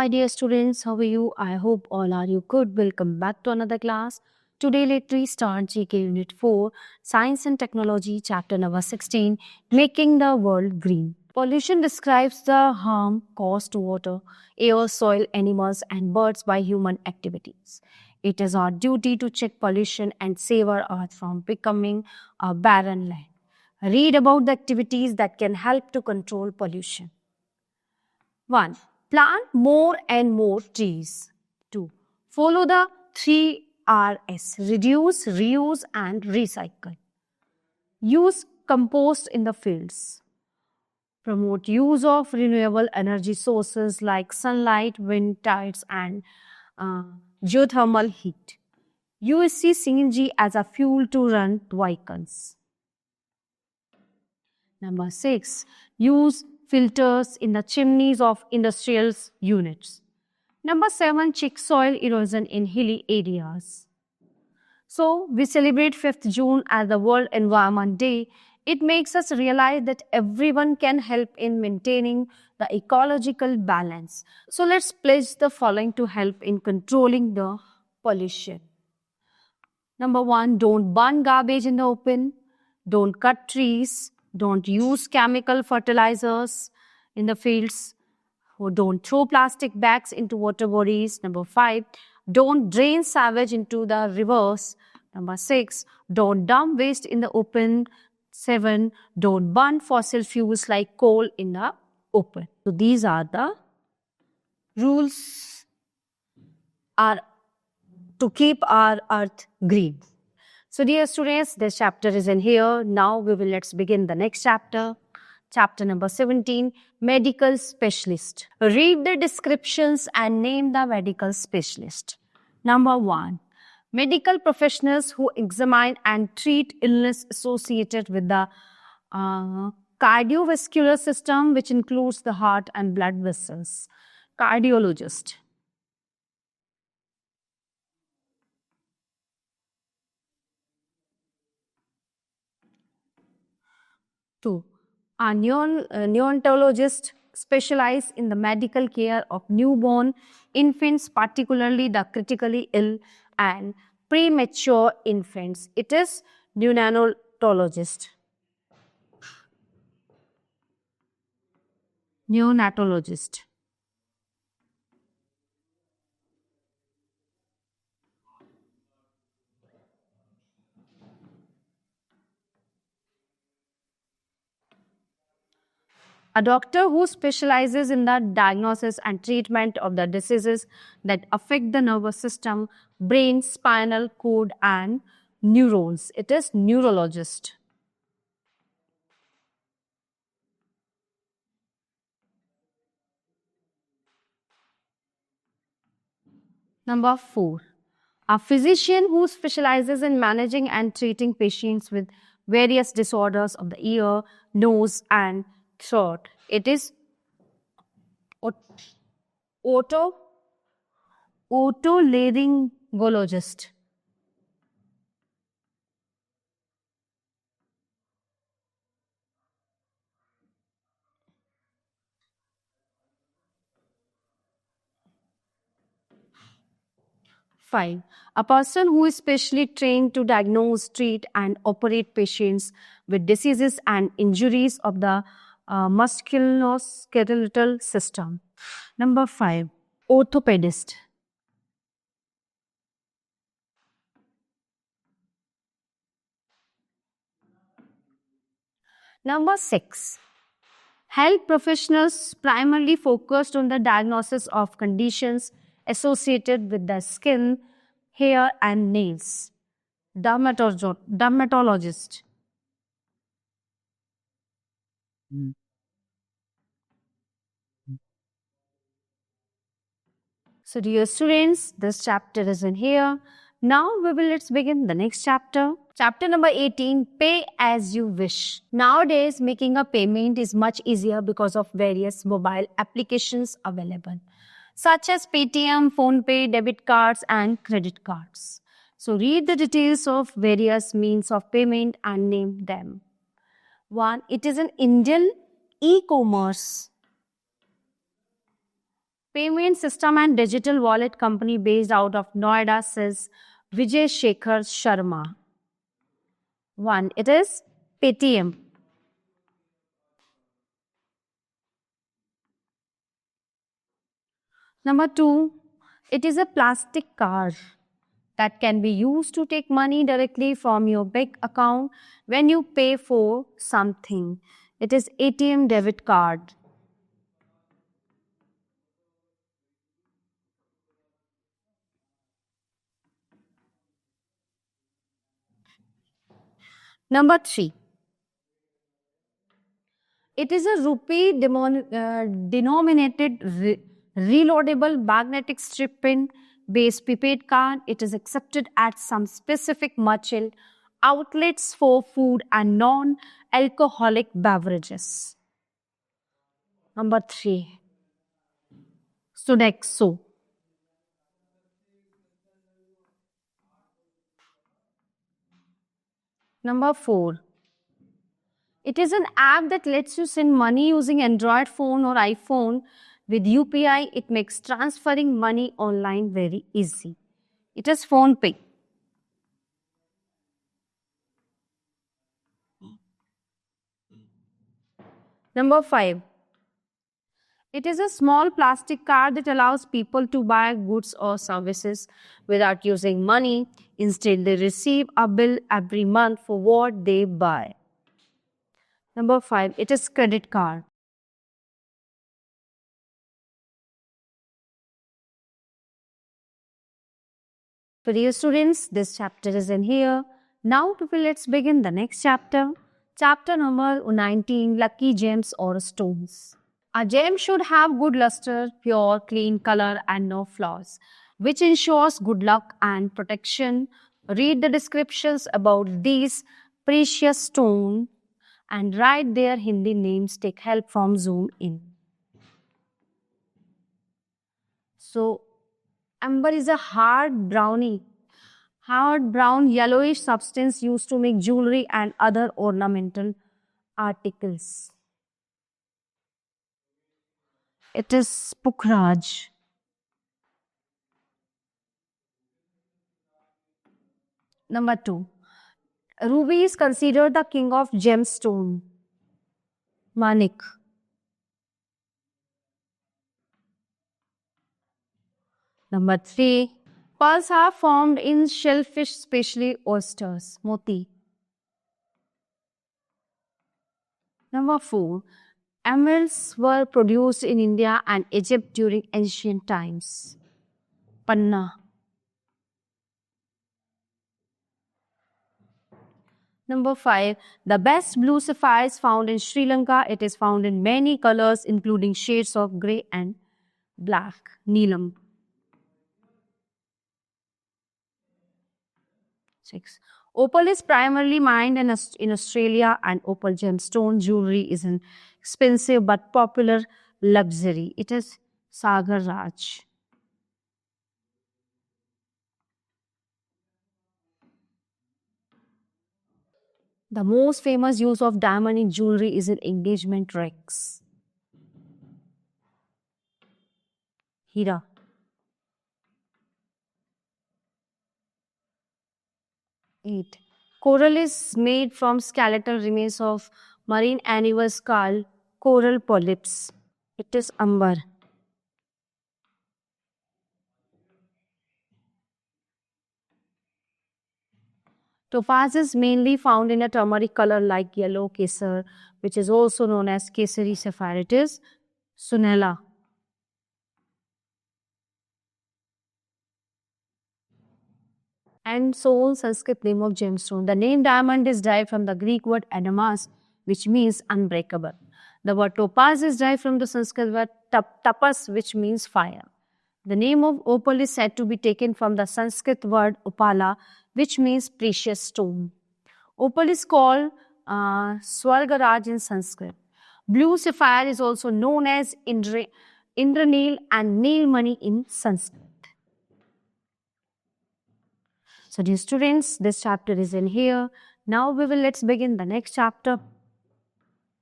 my dear students, how are you? I hope all are you good. Welcome back to another class. Today let we start GK Unit 4, Science and Technology, Chapter number 16, Making the World Green. Pollution describes the harm caused to water, air, soil, animals and birds by human activities. It is our duty to check pollution and save our earth from becoming a barren land. Read about the activities that can help to control pollution. 1. Plant more and more trees. 2. Follow the 3 Rs: reduce, reuse, and recycle. Use compost in the fields. Promote use of renewable energy sources like sunlight, wind, tides, and geothermal heat. Use CNG as a fuel to run vehicles. Number 6. Use filters in the chimneys of industrial units. Number 7. Check soil erosion in hilly areas. So, we celebrate 5th June as the World Environment Day. It makes us realize that everyone can help in maintaining the ecological balance. So, let's pledge the following to help in controlling the pollution. Number 1. Don't burn garbage in the open. Don't cut trees. Don't use chemical fertilizers in the fields. Or don't throw plastic bags into water bodies. Number 5. Don't drain sewage into the rivers. Number 6. Don't dump waste in the open. 7. Don't burn fossil fuels like coal in the open. So these are the rules to keep our earth green. So dear students, this chapter is in here. Now let's begin the next chapter. Chapter number 17, Medical Specialist. Read the descriptions and name the medical specialist. Number 1, medical professionals who examine and treat illness associated with the cardiovascular system, which includes the heart and blood vessels. Cardiologist. 2. A neonatologist specialize in the medical care of newborn infants, particularly the critically ill and premature infants. It is neonatologist. Neonatologist. A doctor who specializes in the diagnosis and treatment of the diseases that affect the nervous system, brain, spinal cord, and neurons. It is neurologist. Number 4. A physician who specializes in managing and treating patients with various disorders of the ear, nose, and throat. It is otolaryngologist. Five. A person who is specially trained to diagnose, treat, and operate patients with diseases and injuries of the musculoskeletal system. Number 5. Orthopedist. Number 6. Health professionals primarily focused on the diagnosis of conditions associated with the skin, hair, and nails. Dermatologist. So dear students, this chapter is in here. Now let's begin the next chapter. Chapter number 18, Pay as you wish. Nowadays, making a payment is much easier because of various mobile applications available, such as Paytm, PhonePe, debit cards, and credit cards. So read the details of various means of payment and name them. 1. It is an Indian e-commerce Payment system and digital wallet company based out of Noida, says Vijay Shekhar Sharma. 1. It is Paytm. Number 2. It is a plastic card that can be used to take money directly from your bank account when you pay for something. It is ATM debit card. Number 3. It is a rupee denominated reloadable magnetic strip pin based prepaid card. It is accepted at some specific merchant outlets for food and non-alcoholic beverages. Number 3. Sodexo. Number 4. It is an app that lets you send money using Android phone or iPhone. With UPI, it makes transferring money online very easy. It is PhonePe. Number 5. It is a small plastic card that allows people to buy goods or services without using money. Instead, they receive a bill every month for what they buy. Number 5. It is credit card. So dear students, this chapter is in here. Now let's begin the next chapter. Chapter number 19, Lucky Gems or Stones. A gem should have good luster, pure, clean color and no flaws, which ensures good luck and protection. Read the descriptions about these precious stones and write their Hindi names. Take help from Zoom in. So, amber is a hard brown yellowish substance used to make jewelry and other ornamental articles. It is Pukhraj. Number 2. Ruby is considered the king of gemstone. Manik. Number 3. Pearls are formed in shellfish, especially oysters. Moti. Number 4. Emeralds were produced in India and Egypt during ancient times. Panna. Number 5. The best blue sapphire is found in Sri Lanka. It is found in many colors, including shades of grey and black. Neelam. 6. Opal is primarily mined in Australia, and opal gemstone jewelry is an expensive but popular luxury. It is Sagar Raj. The most famous use of diamond in jewelry is in engagement rings. Hira. 8. Coral is made from skeletal remains of marine animals called coral polyps. It is amber. Topaz is mainly found in a turmeric color like yellow kesar, which is also known as kesari sapphire. It is Sunela. And so Sanskrit name of gemstone. The name diamond is derived from the Greek word adamas, which means unbreakable. The word topaz is derived from the Sanskrit word tapas, which means fire. The name of opal is said to be taken from the Sanskrit word upala, which means precious stone. Opal is called Swargaraj in Sanskrit. Blue sapphire is also known as Indranil and Neelmani in Sanskrit. So dear students, this chapter is in here. Now let's begin the next chapter.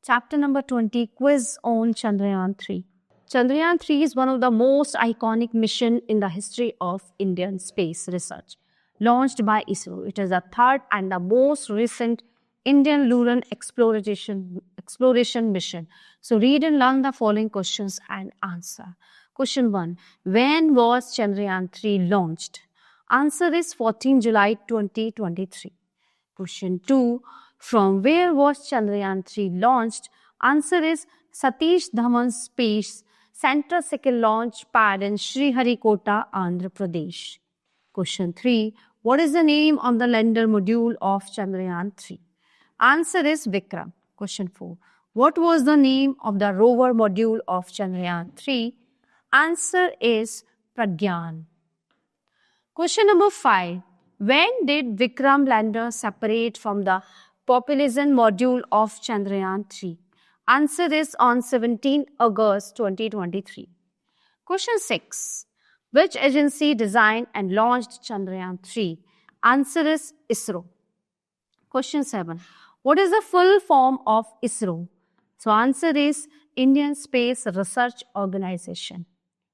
Chapter number 20, quiz on Chandrayaan 3. Chandrayaan 3 is one of the most iconic missions in the history of Indian space research, launched by ISRO. It is the third and the most recent Indian lunar exploration mission. So read and learn the following questions and answer. Question 1. When was Chandrayaan 3 launched? Answer is 14 July 2023. Question 2. From where was Chandrayaan 3 launched? Answer is Satish Dhawan Space Center second launch pad in Sriharikota, Andhra Pradesh. Question 3. What is the name of the lander module of Chandrayaan 3? Answer is Vikram. Question 4. What was the name of the rover module of Chandrayaan 3? Answer is Pragyan. Question number 5. When did Vikram lander separate from the propulsion module of Chandrayaan 3? Answer is on 17 August 2023. Question 6. Which agency designed and launched Chandrayaan 3? Answer is ISRO. Question 7. What is the full form of ISRO? So answer is Indian Space Research Organization.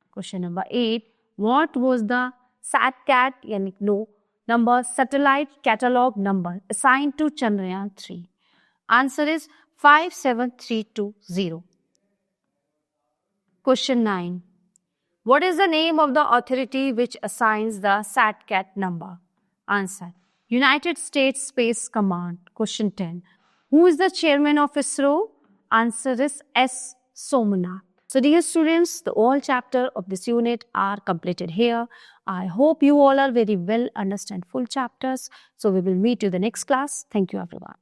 Question number 8. What was the SATCAT number satellite catalog number assigned to Chandrayaan 3? Answer is 57320. Question 9. What is the name of the authority which assigns the SATCAT number? Answer. United States Space Command. Question 10. Who is the chairman of ISRO? Answer is S. Somanath. So dear students, the all chapter of this unit are completed here. I hope you all are very well understand full chapters. So we will meet you the next class. Thank you everyone.